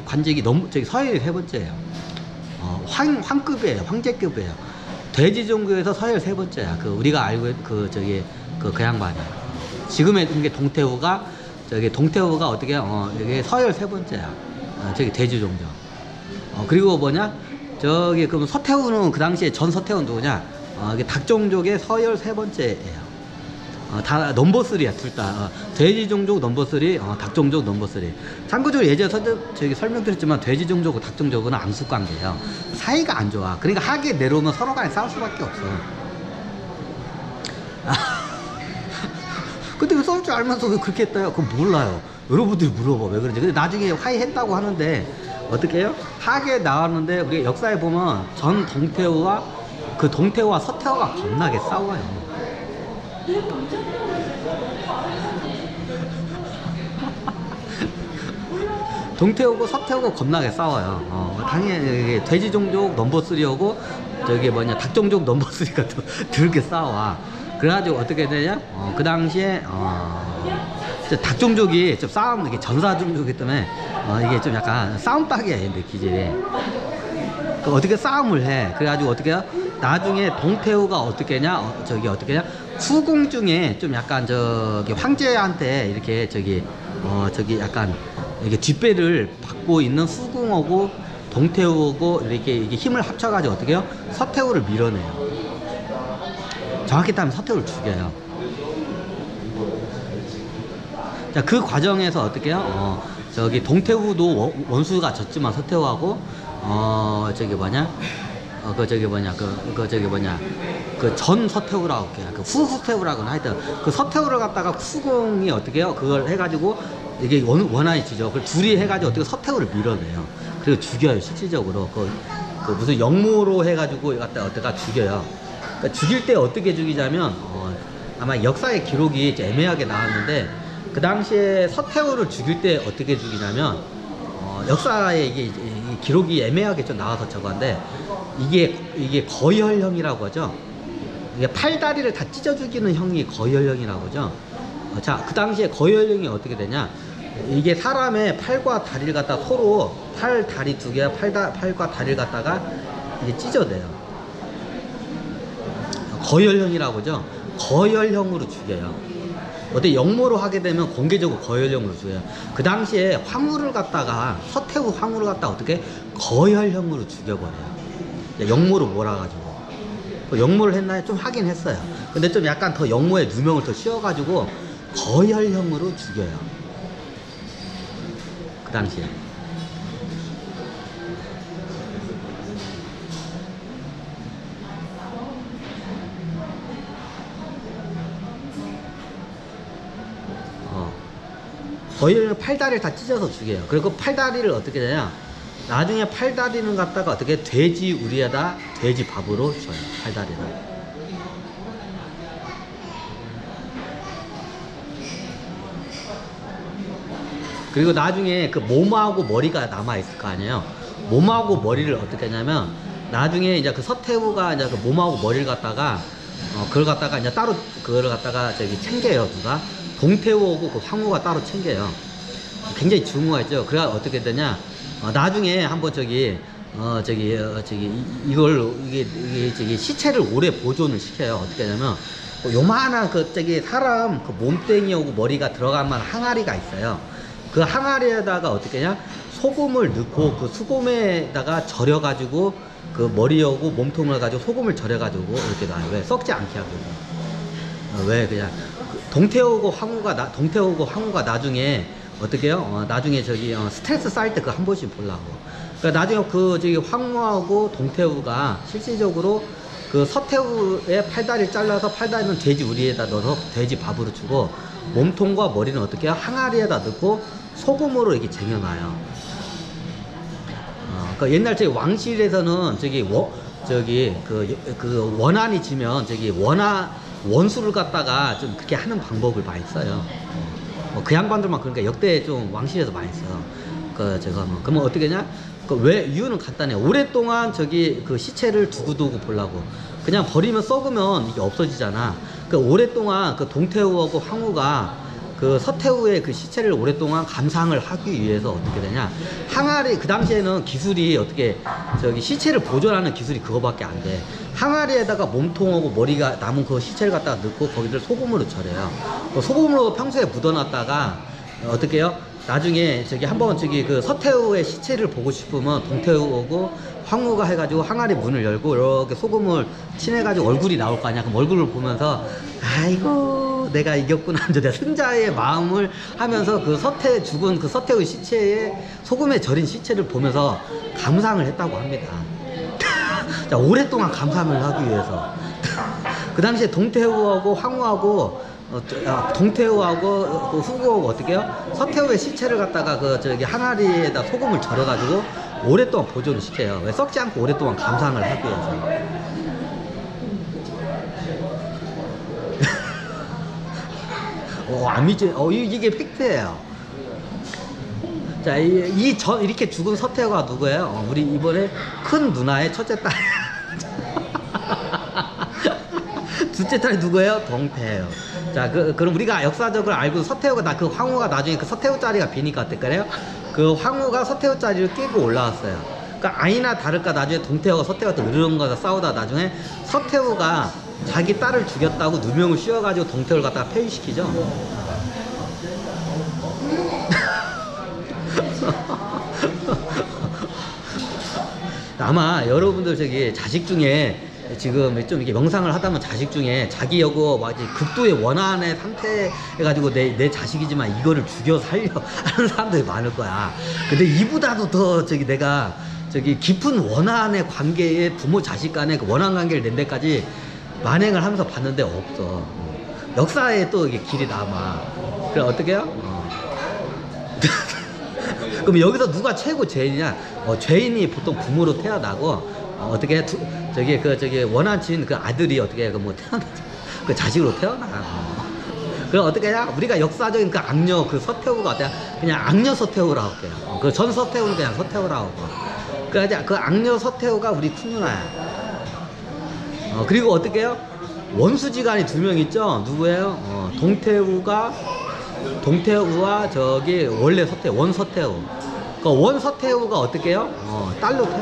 관직이 너무 저기 서열이 세 번째예요. 황급이에요. 황제급이에요. 돼지 종교에서 서열 세 번째야. 그 우리가 알고 그 양반이야. 지금의 게 동태후가 어떻게 이게 서열 세 번째야. 저기 돼지 종교. 그리고 뭐냐? 그럼 서태후는 그 당시에 전 서태후는 누구냐? 이게 닭종족의 서열 세 번째예요. 다 넘버 3야, 둘 다. 돼지 종족 넘버 3, 닭 종족 넘버 3. 참고적으로 예전에 설명드렸지만 돼지 종족과 닭 종족은 앙숙 관계예요. 사이가 안 좋아. 그러니까 하계 내려오면 서로 간에 싸울 수밖에 없어. 근데 왜 싸울 줄 알면서 왜 그렇게 했다요? 그건 몰라요. 여러분들이 물어봐. 왜 그런지. 근데 나중에 화해했다고 하는데 어떻게 해요? 하계 나왔는데 우리가 역사에 보면 전 동태후와 서태후가 겁나게 싸워요. 동태후고 서태후고 겁나게 싸워요. 당연히 돼지 종족 넘버 3하고 닭 종족 넘버 3가 더럽게 싸워. 그래가지고 어떻게 되냐? 그 당시에 닭 종족이 좀 싸움, 이게 전사 종족이기 때문에 이게 좀 약간 싸움박이야, 얘네 기질이. 어떻게 싸움을 해? 그래가지고 어떻게 해요? 나중에 동태후가 어떻게 했냐? 어떻게 했냐? 후궁 중에 좀 약간 황제한테 이렇게 약간 이게 뒷배를 받고 있는 후궁하고 동태후하고 이렇게 힘을 합쳐가지고 어떻게 해요? 서태후를 밀어내요. 정확히 따면 서태후를 죽여요. 자, 그 과정에서 어떻게 해요? 동태후도 원수가 졌지만 서태후하고 그 전 서태후라고 해요. 그 후 서태후라고는 하여튼 그 서태후를 갖다가 후궁이 어떻게 해요? 그걸 해가지고 이게 원한이 지죠. 그걸 둘이 해가지고 어떻게 서태후를 밀어내요. 그리고 죽여요. 실질적으로 그 무슨 역모로 해가지고 어떻게 죽여요. 그러니까 죽일 때 어떻게 죽이자면 아마 역사의 기록이 애매하게 나왔는데 그 당시에 서태후를 죽일 때 어떻게 죽이냐면 역사에 이게 기록이 애매하게 좀 나와서 저건데 이게 거열형이라고 하죠. 이게 팔다리를 다 찢어 죽이는 형이 거열형이라고 하죠. 자, 그 당시에 거열형이 어떻게 되냐? 이게 사람의 팔과 다리를 갖다 서로 다리 두 개와 팔과 다리를 갖다가 이게 찢어내요. 거열형이라고 하죠. 거열형으로 죽여요. 어때 역모로 하게 되면 공개적으로 거열형으로 죽여요. 그 당시에 서태후 황후를 갖다가 어떻게 거열형으로 죽여버려요. 역모로 몰아가지고. 역모를 했나요? 좀 하긴 했어요. 근데 좀 약간 더 역모에 누명을 더 씌워가지고 거열형으로 죽여요. 그 당시에. 거열형 팔다리를 다 찢어서 죽여요. 그리고 팔다리를 어떻게 되냐? 나중에 팔다리는 갖다가 어떻게 돼지 우리에다 돼지 밥으로 줘요. 팔다리를. 그리고 나중에 그 몸하고 머리가 남아있을 거 아니에요. 몸하고 머리를 어떻게 하냐면 나중에 이제 그 서태후가 이제 그 몸하고 머리를 갖다가 그걸 갖다가 이제 따로 그거를 갖다가 챙겨요. 누가? 동태후하고 그 황후가 따로 챙겨요. 굉장히 중요하죠. 그래야 어떻게 되냐? 나중에 한번 이게 시체를 오래 보존을 시켜요. 어떻게 하냐면 요만한 사람 몸뚱이하고 머리가 들어간 만한 항아리가 있어요. 그 항아리에다가 어떻게 하냐? 소금을 넣고 그 수금에다가 절여가지고 그 머리하고 몸통을 가지고 소금을 절여가지고 이렇게 놔요. 왜? 썩지 않게 하고. 왜? 그냥 동태후고 황후가 나중에 어떻게 해요? 나중에 스트레스 쌓일 때 그거 한 번씩 보려고. 그러니까 나중에 황후하고 동태후가 실질적으로 그 서태후의 팔다리를 잘라서 팔다리는 돼지 우리에다 넣어서 돼지 밥으로 주고 몸통과 머리는 어떻게 해요? 항아리에다 넣고 소금으로 이렇게 쟁여놔요. 그러니까 옛날 왕실에서는 원한이 지면 원수를 갖다가 좀 그렇게 하는 방법을 많이 써요. 그 양반들만 그러니까 역대 좀 왕실에서 많이 써요. 그러면 어떻게 하냐? 왜 이유는 간단해. 오랫동안 그 시체를 두고두고 보려고. 그냥 버리면 썩으면 이게 없어지잖아. 오랫동안 그 동태후하고 황후가 그 서태후의 그 시체를 오랫동안 감상을 하기 위해서 어떻게 되냐, 항아리, 그 당시에는 기술이 어떻게 저기 시체를 보존하는 기술이 그거밖에 안 돼. 항아리에다가 몸통하고 머리가 남은 그 시체를 갖다가 넣고 거기를 소금으로 절여요. 그 소금으로 평소에 묻어놨다가 어떻게 해요? 나중에 저기 한번 저기 그 서태후의 시체를 보고 싶으면 동태후하고 황후가 해가지고 항아리 문을 열고 이렇게 소금을 칠해가지고 얼굴이 나올 거 아니야. 그럼 얼굴을 보면서 아이고 내가 이겼구나, 이제 내가 승자의 마음을 하면서 그 죽은 그 서태후의 시체에 소금에 절인 시체를 보면서 감상을 했다고 합니다. 자, 오랫동안 감상을 하기 위해서. 그 당시에 동태후하고 황후하고 동태후하고 그 후구하고 어떻게 해요? 서태후의 시체를 갖다가 그 저기 항아리에다 소금을 절여가지고 오랫동안 보존을 시켜요. 왜? 썩지 않고 오랫동안 감상을 하기 위해서. 안 믿지? 이게 팩트예요. 자, 이렇게 죽은 서태후가 누구예요? 우리 이번에 큰 누나의 첫째 딸. 둘째 딸이 누구예요? 동태예요. 자, 그럼 우리가 역사적으로 알고 서태후가 그 황후가 나중에 그 서태후 자리가 비니까 어떨까요? 그 황후가 서태후 자리를 깨고 올라왔어요. 그러니까 아니나 다를까 나중에 동태후가 서태후한테 으르렁거려 싸우다 나중에 서태후가 자기 딸을 죽였다고 누명을 씌워가지고 동태후를 갖다가 폐위시키죠. 아마 여러분들 저기 자식 중에 지금 좀 이렇게 명상을 하다면 자식 중에 자기 여고 막 극도의 원한의 상태 해가지고 내 자식이지만 이거를 죽여 살려 하는 사람들이 많을 거야. 근데 이보다도 더 내가 깊은 원한의 관계에 부모 자식 간의 그 원한 관계를 낸 데까지 만행을 하면서 봤는데 없어. 역사에 또 이게 길이 남아. 그래 어떻게 해요? 그럼 여기서 누가 최고 죄인이냐? 죄인이 보통 부모로 태어나고 어떻게 저기 원한친 그 아들이 어떻게 태어나지? 그 자식으로 태어나. 그럼 어떻게 해야? 우리가 역사적인 그 악녀 그 서태후가 어때요? 그냥 악녀 서태후라고 할게요. 그 전 서태후는 그냥 서태후라고 하고. 그러니까 그 악녀 서태후가 우리 큰 누나야. 그리고 어떻게 해요? 원수지간이 2명 있죠? 누구예요? 동태후와 저기 원래 원서태후. 그 원서태후가 어떻게 해요? 딸로 태어나.